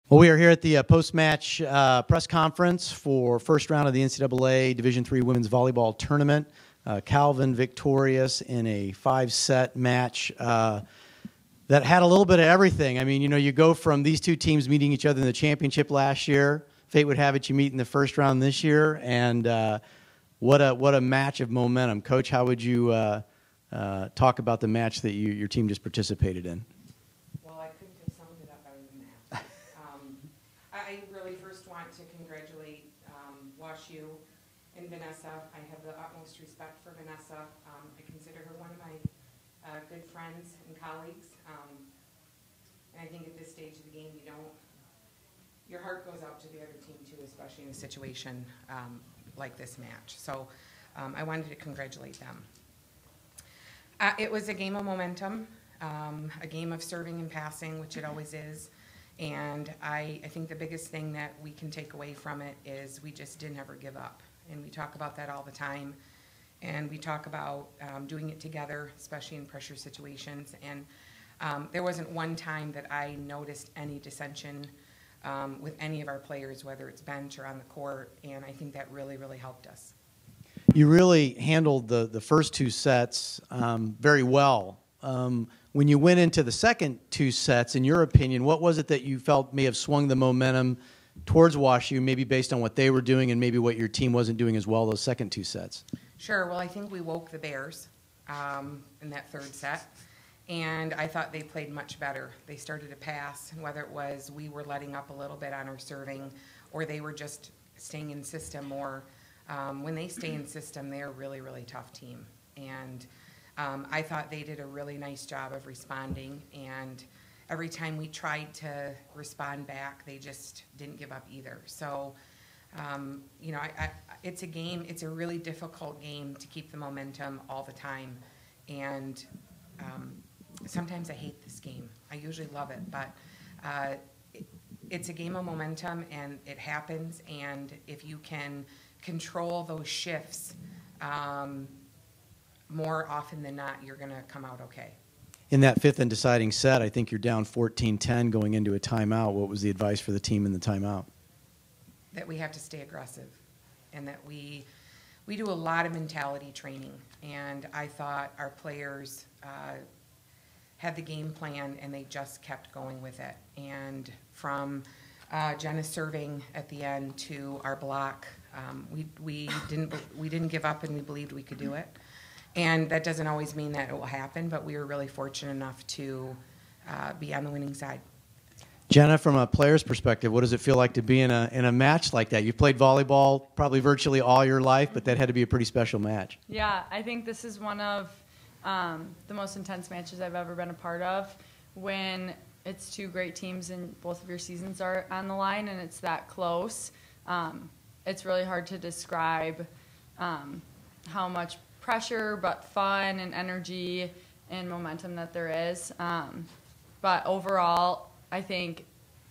Well, we are here at the post-match press conference for first round of the NCAA Division III Women's Volleyball Tournament. Calvin victorious in a 5-set match that had a little bit of everything. I mean, you know, you go from these two teams meeting each other in the championship last year. Fate would have it you meet in the first round this year, and what a match of momentum. Coach, how would you talk about the match that your team just participated in? I really first want to congratulate WashU and Vanessa. I have the utmost respect for Vanessa. I consider her one of my good friends and colleagues. And I think at this stage of the game, your heart goes out to the other team too, especially in a situation like this match. So I wanted to congratulate them. It was a game of momentum, a game of serving and passing, which it always is. And I think the biggest thing that we can take away from it is we just didn't ever give up. And we talk about that all the time. And we talk about doing it together, especially in pressure situations. And there wasn't one time that I noticed any dissension with any of our players, whether it's bench or on the court. And I think that really, really helped us. You really handled the first two sets very well. When you went into the second two sets, in your opinion, what was it that you felt may have swung the momentum towards WashU, maybe based on what they were doing and maybe what your team wasn't doing as well those second two sets? Sure. Well, I think we woke the Bears in that third set, and I thought they played much better. They started to pass, and whether it was we were letting up a little bit on our serving or they were just staying in system more. When they stay in system, they're a really, really tough team. And I thought they did a really nice job of responding, and every time we tried to respond back, they just didn't give up either. So, you know, it's a game, it's a really difficult game to keep the momentum all the time, and sometimes I hate this game. I usually love it, but it's a game of momentum, and it happens, and if you can control those shifts, more often than not, you're going to come out okay. In that fifth and deciding set, I think you're down 14-10 going into a timeout. What was the advice for the team in the timeout? That we have to stay aggressive, and that we do a lot of mentality training. And I thought our players had the game plan, and they just kept going with it. And from Jenna serving at the end to our block, we didn't give up, and we believed we could do it. And that doesn't always mean that it will happen, but we were really fortunate enough to be on the winning side. Jenna, from a player's perspective, what does it feel like to be in a match like that? You've played volleyball probably virtually all your life, but that had to be a pretty special match. Yeah, I think this is one of the most intense matches I've ever been a part of, when it's two great teams and both of your seasons are on the line and it's that close. It's really hard to describe how much pressure but fun and energy and momentum that there is. But overall, I think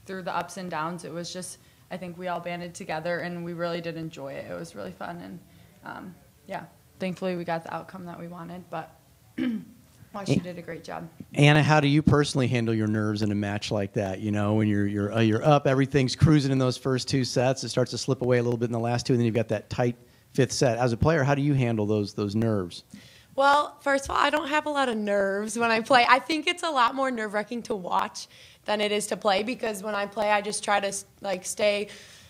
through the ups and downs, it was just, I think we all banded together and we really did enjoy it. It was really fun, and yeah, thankfully we got the outcome that we wanted, but WashU did a great job. Anna, how do you personally handle your nerves in a match like that? You know, when you're up, everything's cruising in those first two sets, it starts to slip away a little bit in the last two, and then you've got that tight fifth set. As a player, how do you handle those nerves? Well, first of all, I don't have a lot of nerves when I play. I think it's a lot more nerve-wracking to watch than it is to play, because when I play, I just try to stay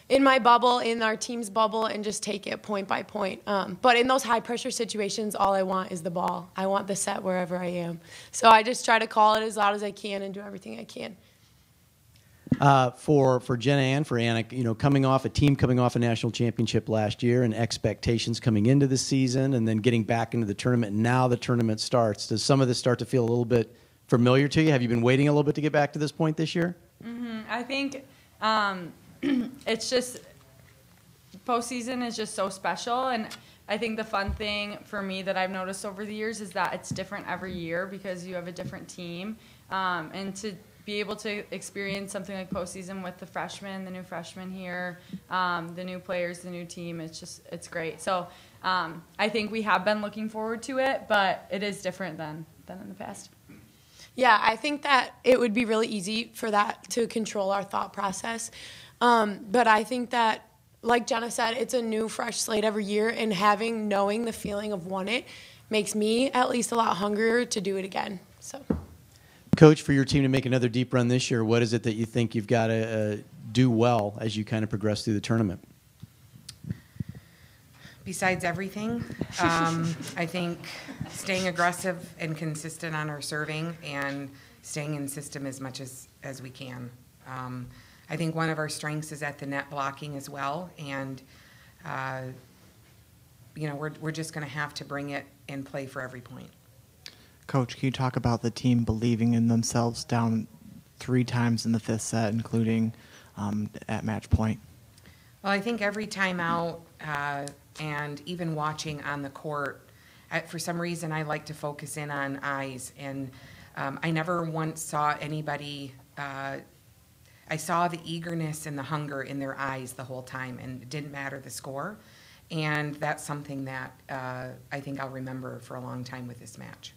in my bubble, in our team's bubble, and just take it point by point. But in those high-pressure situations, all I want is the ball. I want the set wherever I am. So I just try to call it as loud as I can and do everything I can. For Jenna and for Anna, you know, coming off a national championship last year and expectations coming into the season and then getting back into the tournament, and now the tournament starts. Does some of this start to feel a little bit familiar to you? Have you been waiting a little bit to get back to this point this year? Mm-hmm. I think it's just, postseason is just so special, and I think the fun thing for me that I've noticed over the years is that it's different every year because you have a different team, and to be able to experience something like postseason with the freshmen, the new freshmen here, the new players, the new team, it's great. So I think we have been looking forward to it, but it is different than in the past. Yeah, I think that it would be really easy for that to control our thought process. But I think that, like Jenna said, it's a new, fresh slate every year, and knowing the feeling of won it makes me at least a lot hungrier to do it again. So, Coach, for your team to make another deep run this year, what is it that you think you've got to do well as you kind of progress through the tournament? Besides everything, I think staying aggressive and consistent on our serving and staying in system as much as we can. I think one of our strengths is at the net blocking as well, and we're just going to have to bring it and play for every point. Coach, can you talk about the team believing in themselves down 3 times in the 5th set, including at match point? Well, I think every time out and even watching on the court, for some reason I like to focus in on eyes, and I never once saw anybody I saw the eagerness and the hunger in their eyes the whole time, and it didn't matter the score. And that's something that I think I'll remember for a long time with this match.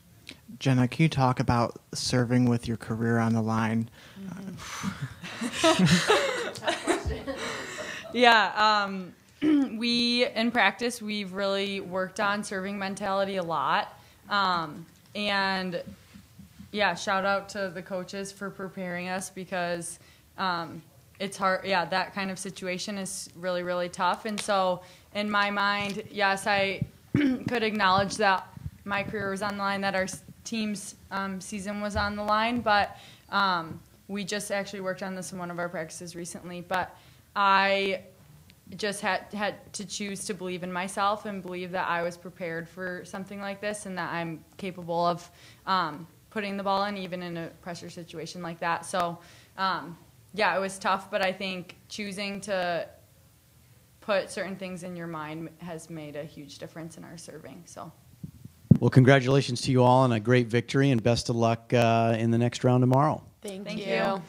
Jenna, can you talk about serving with your career on the line? Yeah, we, in practice, we've really worked on serving mentality a lot. And, yeah, shout out to the coaches for preparing us, because it's hard. Yeah, that kind of situation is really, really tough. And so in my mind, yes, I could acknowledge that my career was on the line, that our team's season was on the line. But we just actually worked on this in one of our practices recently. But I just had to choose to believe in myself and believe that I was prepared for something like this, and that I'm capable of putting the ball in, even in a pressure situation like that. So, yeah, it was tough, but I think choosing to put certain things in your mind has made a huge difference in our serving. So, Well, congratulations to you all on a great victory, and best of luck in the next round tomorrow. Thank Thank you. you.